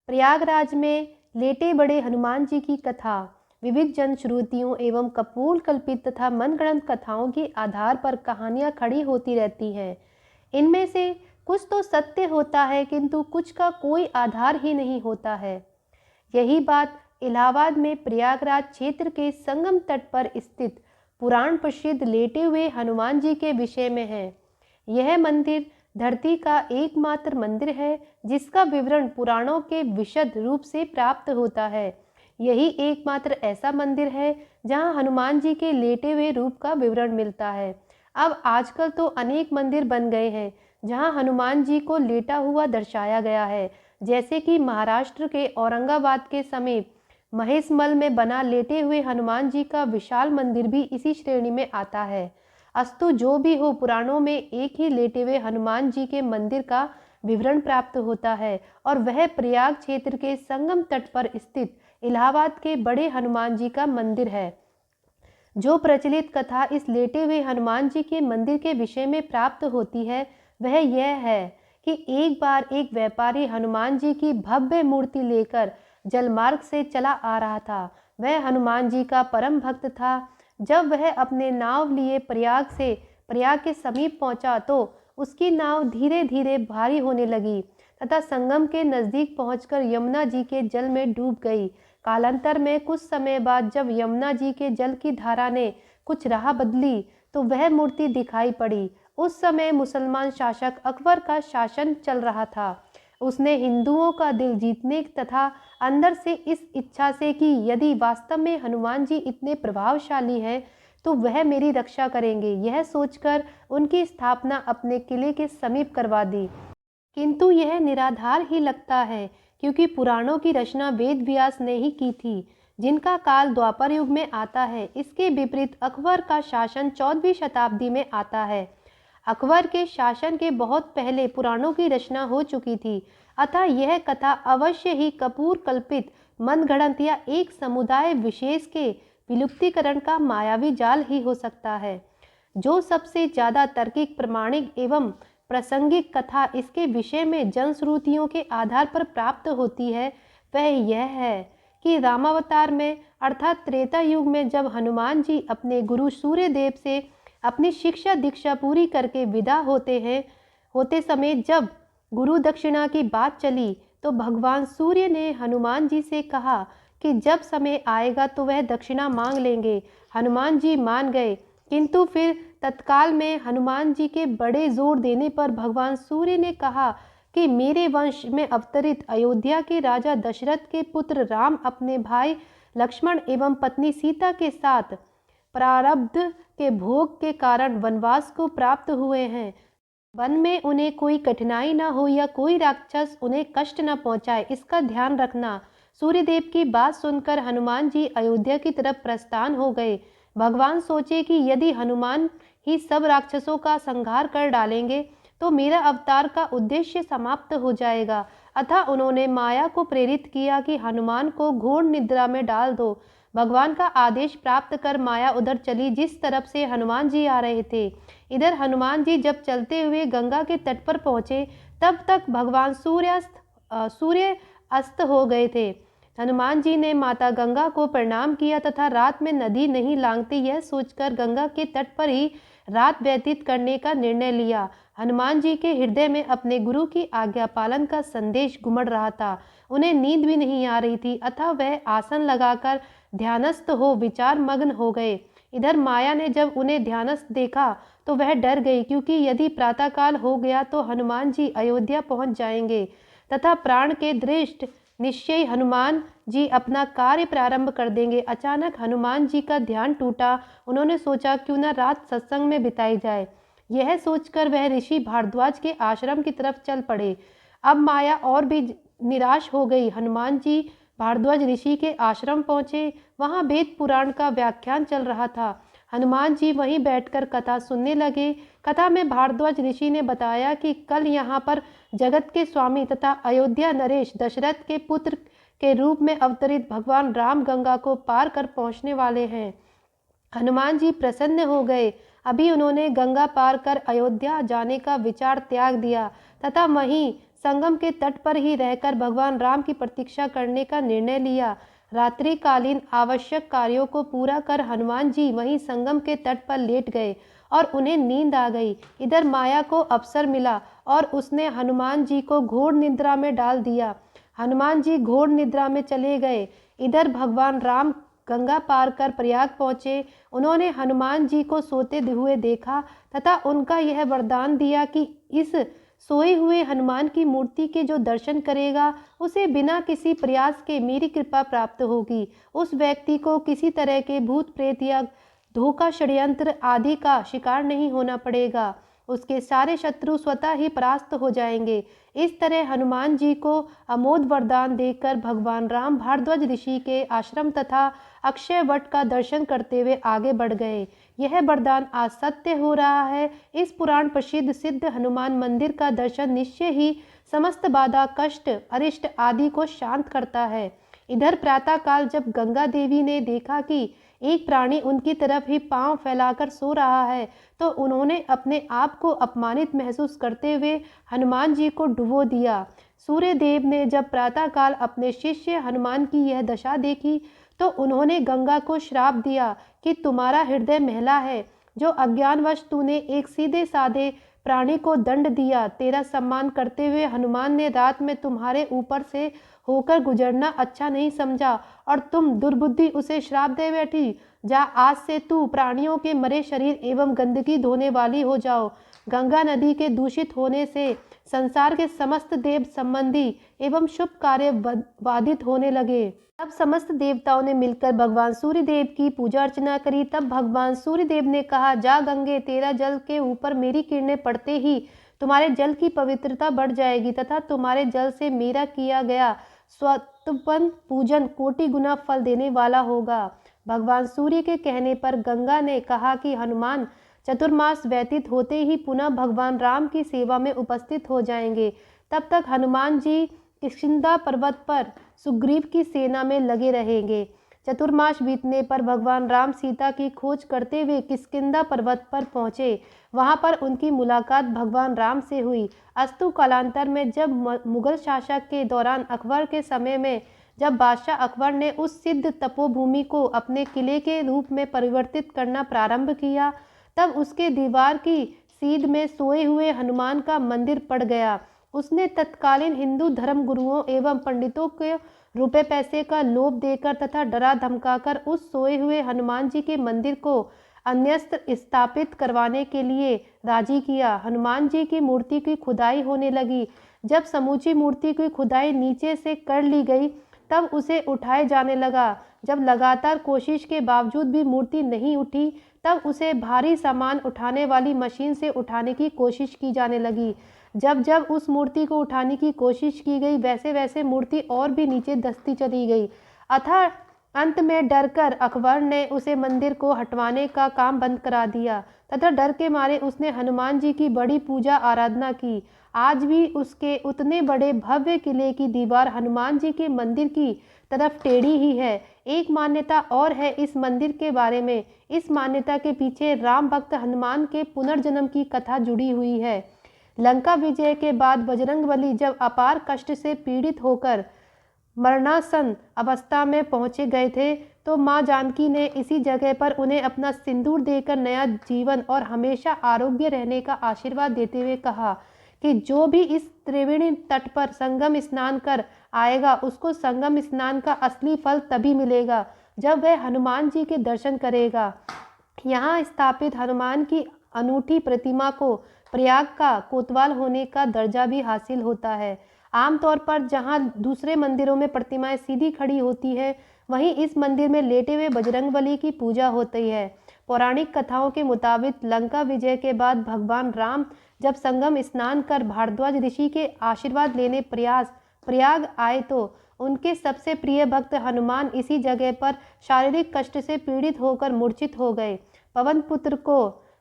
प्रयागराज में लेटे बड़े हनुमान जी की कथा विविध जनश्रुतियों एवं कपोल कल्पित तथा मनगढ़ंत कथाओं के आधार पर कहानियां खड़ी होती रहती हैं। इनमें से कुछ तो सत्य होता है, किंतु कुछ का कोई आधार ही नहीं होता है। यही बात इलाहाबाद में प्रयागराज क्षेत्र के संगम तट पर स्थित पुराण प्रसिद्ध लेटे हुए हनुमान जी के विषय में है। यह मंदिर धरती का एकमात्र मंदिर है जिसका विवरण पुराणों के विशद रूप से प्राप्त होता है। यही एकमात्र ऐसा मंदिर है जहां हनुमान जी के लेटे हुए रूप का विवरण मिलता है। अब आजकल तो अनेक मंदिर बन गए हैं जहां हनुमान जी को लेटा हुआ दर्शाया गया है, जैसे कि महाराष्ट्र के औरंगाबाद के समीप महेशमल में बना लेटे हुए हनुमान जी का विशाल मंदिर भी इसी श्रेणी में आता है। अस्तु जो भी हो, पुराणों में एक ही लेटे हुए हनुमान जी के मंदिर का विवरण प्राप्त होता है और वह प्रयाग क्षेत्र के संगम तट पर स्थित इलाहाबाद के बड़े हनुमान जी का मंदिर है। जो प्रचलित कथा इस लेटे हुए हनुमान जी के मंदिर के विषय में प्राप्त होती है वह यह है कि एक बार एक व्यापारी हनुमान जी की भव्य मूर्ति लेकर जलमार्ग से चला आ रहा था। वह हनुमान जी का परम भक्त था। जब वह अपने नाव लिए प्रयाग के समीप पहुंचा तो उसकी नाव धीरे धीरे भारी होने लगी तथा संगम के नजदीक पहुंचकर यमुना जी के जल में डूब गई। कालांतर में कुछ समय बाद जब यमुना जी के जल की धारा ने कुछ राह बदली तो वह मूर्ति दिखाई पड़ी। उस समय मुसलमान शासक अकबर का शासन चल रहा था। उसने हिंदुओं का दिल जीतने तथा अंदर से इस इच्छा से कि यदि वास्तव में हनुमान जी इतने प्रभावशाली हैं तो वह मेरी रक्षा करेंगे, यह सोचकर उनकी स्थापना अपने किले के समीप करवा दी। किंतु यह निराधार ही लगता है, क्योंकि पुराणों की रचना वेद व्यास ने ही की थी, जिनका काल द्वापर युग में आता है। इसके विपरीत अकबर का शासन 14वीं शताब्दी में आता है। अकबर के शासन के बहुत पहले पुराणों की रचना हो चुकी थी, अतः यह कथा अवश्य ही कपूर कल्पित मनगढ़ंत या एक समुदाय विशेष के विलुप्तीकरण का मायावी जाल ही हो सकता है। जो सबसे ज़्यादा तार्किक, प्रमाणिक एवं प्रासंगिक कथा इसके विषय में जनश्रुतियों के आधार पर प्राप्त होती है वह यह है कि रामावतार में अर्थात त्रेता युग में जब हनुमान जी अपने गुरु सूर्यदेव से अपनी शिक्षा दीक्षा पूरी करके विदा होते समय जब गुरु दक्षिणा की बात चली तो भगवान सूर्य ने हनुमान जी से कहा कि जब समय आएगा तो वह दक्षिणा मांग लेंगे। हनुमान जी मान गए, किंतु फिर तत्काल में हनुमान जी के बड़े जोर देने पर भगवान सूर्य ने कहा कि मेरे वंश में अवतरित अयोध्या के राजा दशरथ के पुत्र राम अपने भाई लक्ष्मण एवं पत्नी सीता के साथ प्रारब्ध के भोग के कारण वनवास को प्राप्त हुए हैं। वन में उन्हें कोई कठिनाई न हो या कोई राक्षस उन्हें कष्ट न पहुंचाए, इसका ध्यान रखना। सूर्यदेव की बात सुनकर हनुमान जी अयोध्या की तरफ प्रस्थान हो गए। भगवान सोचे कि यदि हनुमान ही सब राक्षसों का संहार कर डालेंगे तो मेरा अवतार का उद्देश्य समाप्त हो जाएगा। अतः उन्होंने माया को प्रेरित किया कि हनुमान को घोर निद्रा में डाल दो। भगवान का आदेश प्राप्त कर माया उधर चली जिस तरफ से हनुमान जी आ रहे थे। इधर हनुमान जी जब चलते हुए गंगा के तट पर पहुंचे तब तक भगवान सूर्य अस्त हो गए थे। हनुमान जी ने माता गंगा को प्रणाम किया तथा रात में नदी नहीं लांघते यह सोचकर गंगा के तट पर ही रात व्यतीत करने का निर्णय लिया। हनुमान जी के हृदय में अपने गुरु की आज्ञा पालन का संदेश घुमड़ रहा था। उन्हें नींद भी नहीं आ रही थी, अतः वह आसन लगाकर ध्यानस्थ हो विचार मग्न हो गए। इधर माया ने जब उन्हें ध्यानस्थ देखा तो वह डर गई, क्योंकि यदि प्रातःकाल हो गया तो हनुमान जी अयोध्या पहुंच जाएंगे तथा प्राण के दृष्ट निश्चय हनुमान जी अपना कार्य प्रारंभ कर देंगे। अचानक हनुमान जी का ध्यान टूटा। उन्होंने सोचा क्यों न रात सत्संग में बिताई जाए। यह सोचकर वह ऋषि भारद्वाज के आश्रम की तरफ चल पड़े। अब माया और भी निराश हो गई। हनुमान जी भारद्वाज ऋषि के आश्रम पहुंचे। वहां वेद पुराण का व्याख्यान चल रहा था। हनुमान जी वहीं बैठकर कथा सुनने लगे। कथा में भारद्वाज ऋषि ने बताया कि कल यहाँ पर जगत के स्वामी तथा अयोध्या नरेश दशरथ के पुत्र के रूप में अवतरित भगवान राम गंगा को पार कर पहुँचने वाले हैं। हनुमान जी प्रसन्न हो गए। अभी उन्होंने गंगा पार कर अयोध्या जाने का विचार त्याग दिया तथा वहीं संगम के तट पर ही रहकर भगवान राम की प्रतीक्षा करने का निर्णय लिया। रात्रिकालीन आवश्यक कार्यों को पूरा कर हनुमान जी वहीं संगम के तट पर लेट गए और उन्हें नींद आ गई। इधर माया को अवसर मिला और उसने हनुमान जी को घोर निद्रा में डाल दिया। हनुमान जी घोर निद्रा में चले गए। इधर भगवान राम गंगा पार कर प्रयाग पहुँचे। उन्होंने हनुमान जी को सोते हुए देखा तथा उनका यह वरदान दिया कि इस सोए हुए हनुमान की मूर्ति के जो दर्शन करेगा उसे बिना किसी प्रयास के मेरी कृपा प्राप्त होगी। उस व्यक्ति को किसी तरह के भूत प्रेत या धोखा षड्यंत्र आदि का शिकार नहीं होना पड़ेगा। उसके सारे शत्रु स्वतः ही परास्त हो जाएंगे। इस तरह हनुमान जी को अमोघ वरदान देकर भगवान राम भारद्वाज ऋषि के आश्रम तथा अक्षय वट का दर्शन करते हुए आगे बढ़ गए। यह वरदान आज सत्य हो रहा है। इस पुराण प्रसिद्ध सिद्ध हनुमान मंदिर का दर्शन निश्चय ही समस्त बाधा कष्ट अरिष्ट आदि को शांत करता है। इधर प्रातःकाल जब गंगा देवी ने देखा कि एक प्राणी उनकी तरफ ही पांव फैलाकर सो रहा है तो उन्होंने अपने आप को अपमानित महसूस करते हुए हनुमान जी को डुबो दिया। सूर्य देव ने जब प्रातःकाल अपने शिष्य हनुमान की यह दशा देखी तो उन्होंने गंगा को श्राप दिया कि तुम्हारा हृदय मैला है, जो अज्ञानवश तूने एक सीधे साधे प्राणी को दंड दिया। तेरा सम्मान करते हुए हनुमान ने रात में तुम्हारे ऊपर से होकर गुजरना अच्छा नहीं समझा और तुम दुर्बुद्धि उसे श्राप दे बैठी। जा, आज से तू प्राणियों के मरे शरीर एवं गंदगी धोने वाली हो जाओ। गंगा नदी के दूषित होने से संसार के समस्त देव संबंधी एवं शुभ कार्य बाधित होने लगे। तब समस्त देवताओं ने मिलकर भगवान सूर्य देव की पूजा अर्चना करी। तब भगवान सूर्य देव ने कहा, जा गंगे, तेरा जल के ऊपर मेरी किरणें पड़ते ही तुम्हारे जल की पवित्रता बढ़ जाएगी तथा तुम्हारे जल से मेरा किया गया स्वतपन पूजन कोटि गुना फल देने वाला होगा। भगवान सूर्य के कहने पर गंगा ने कहा कि हनुमान चतुर्मास व्यतीत होते ही पुनः भगवान राम की सेवा में उपस्थित हो जाएंगे। तब तक हनुमान जी किष्किंधा पर्वत पर सुग्रीव की सेना में लगे रहेंगे। चतुर्मास बीतने पर भगवान राम सीता की खोज करते हुए किष्किंधा पर्वत पर पहुँचे। वहाँ पर उनकी मुलाकात भगवान राम से हुई। अस्तु कालांतर में जब मुगल शासक के दौरान अकबर के समय में जब बादशाह अकबर ने उस सिद्ध तपोभूमि को अपने किले के रूप में परिवर्तित करना प्रारंभ किया, तब उसके दीवार की सीध में सोए हुए हनुमान का मंदिर पड़ गया। उसने तत्कालीन हिंदू धर्म गुरुओं एवं पंडितों के रुपए पैसे का लोभ देकर तथा डरा धमकाकर उस सोए हुए हनुमान जी के मंदिर को अन्यत्र स्थापित करवाने के लिए राजी किया। हनुमान जी की मूर्ति की खुदाई होने लगी। जब समूची मूर्ति की खुदाई नीचे से कर ली गई तब उसे उठाए जाने लगा। जब लगातार कोशिश के बावजूद भी मूर्ति नहीं उठी तब उसे भारी सामान उठाने वाली मशीन से उठाने की कोशिश की जाने लगी। जब जब उस मूर्ति को उठाने की कोशिश की गई वैसे वैसे मूर्ति और भी नीचे धंसती चली गई। अतः अंत में डरकर अकबर ने उसे मंदिर को हटवाने का काम बंद करा दिया तथा डर के मारे उसने हनुमान जी की बड़ी पूजा आराधना की। आज भी उसके उतने बड़े भव्य किले की दीवार हनुमान जी के मंदिर की तरफ टेढ़ी ही है। एक मान्यता और है इस मंदिर के बारे में। इस मान्यता के पीछे राम भक्त हनुमान के पुनर्जन्म की कथा जुड़ी हुई है। लंका विजय के बाद बजरंगबली जब अपार कष्ट से पीड़ित होकर मरणासन अवस्था में पहुंचे गए थे तो मां जानकी ने इसी जगह पर उन्हें अपना सिंदूर देकर नया जीवन और हमेशा आरोग्य रहने का आशीर्वाद देते हुए कहा कि जो भी इस त्रिवेणी तट पर संगम स्नान कर आएगा उसको संगम स्नान का असली फल तभी मिलेगा जब वह हनुमान जी के दर्शन करेगा। यहाँ स्थापित हनुमान की अनूठी प्रतिमा को प्रयाग का कोतवाल होने का दर्जा भी हासिल होता है। आमतौर पर जहाँ दूसरे मंदिरों में प्रतिमाएं सीधी खड़ी होती है वहीं इस मंदिर में लेटे हुए बजरंगबली की पूजा होती है। पौराणिक कथाओं के मुताबिक लंका विजय के बाद भगवान राम जब संगम स्नान कर भारद्वाज ऋषि के आशीर्वाद लेने प्रयाग आए तो उनके सबसे प्रिय भक्त हनुमान इसी जगह पर शारीरिक कष्ट से पीड़ित होकर मूर्छित हो गए। पवन पुत्र को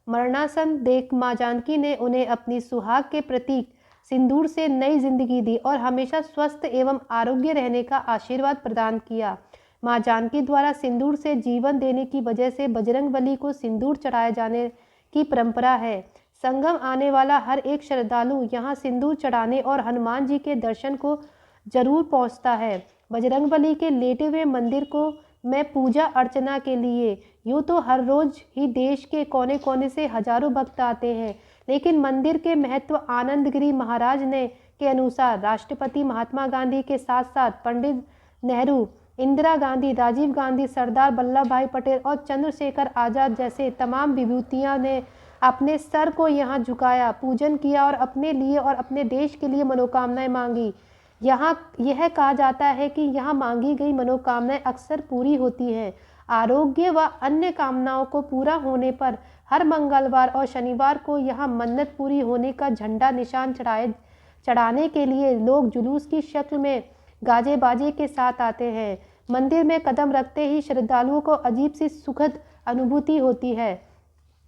मरणासन देख मां जानकी ने उन्हें अपनी सुहाग के प्रतीक सिंदूर से नई जिंदगी दी और हमेशा स्वस्थ एवं आरोग्य रहने का आशीर्वाद प्रदान किया। मां जानकी द्वारा सिंदूर से जीवन देने की वजह से बजरंगबली को सिंदूर चढ़ाए जाने की परंपरा है। संगम आने वाला हर एक श्रद्धालु यहाँ सिंदूर चढ़ाने और हनुमान जी के दर्शन को जरूर पहुँचता है। बजरंगबली के लेटे हुए मंदिर को में पूजा अर्चना के लिए यूँ तो हर रोज ही देश के कोने कोने से हजारों भक्त आते हैं, लेकिन मंदिर के महत्व आनंदगिरी महाराज ने के अनुसार राष्ट्रपति महात्मा गांधी के साथ साथ पंडित नेहरू, इंदिरा गांधी, राजीव गांधी, सरदार वल्लभ भाई पटेल और चंद्रशेखर आजाद जैसे तमाम विभूतियों ने अपने सर को यहाँ झुकाया, पूजन किया और अपने लिए और अपने देश के लिए मनोकामनाएं मांगी। यहाँ यह कहा जाता है कि यहाँ मांगी गई मनोकामनाएं अक्सर पूरी होती हैं। आरोग्य व अन्य कामनाओं को पूरा होने पर हर मंगलवार और शनिवार को यहाँ मन्नत पूरी होने का झंडा निशान चढ़ाने के लिए लोग जुलूस की शक्ल में गाजे बाजे के साथ आते हैं। मंदिर में कदम रखते ही श्रद्धालुओं को अजीब सी सुखद अनुभूति होती है।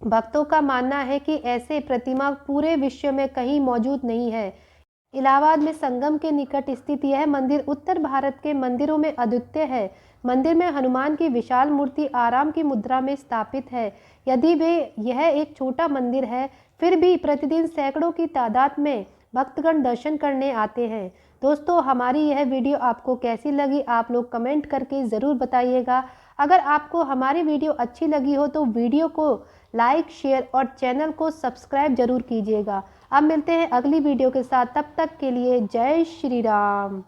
भक्तों का मानना है कि ऐसे प्रतिमा पूरे विश्व में कहीं मौजूद नहीं है। इलाहाबाद में संगम के निकट स्थित यह मंदिर उत्तर भारत के मंदिरों में अद्वितीय है। मंदिर में हनुमान की विशाल मूर्ति आराम की मुद्रा में स्थापित है। यदि वे यह एक छोटा मंदिर है, फिर भी प्रतिदिन सैकड़ों की तादाद में भक्तगण दर्शन करने आते हैं। दोस्तों, हमारी यह वीडियो आपको कैसी लगी आप लोग कमेंट करके ज़रूर बताइएगा। अगर आपको हमारी वीडियो अच्छी लगी हो तो वीडियो को लाइक, शेयर और चैनल को सब्सक्राइब जरूर कीजिएगा। अब मिलते हैं अगली वीडियो के साथ, तब तक के लिए जय श्री राम।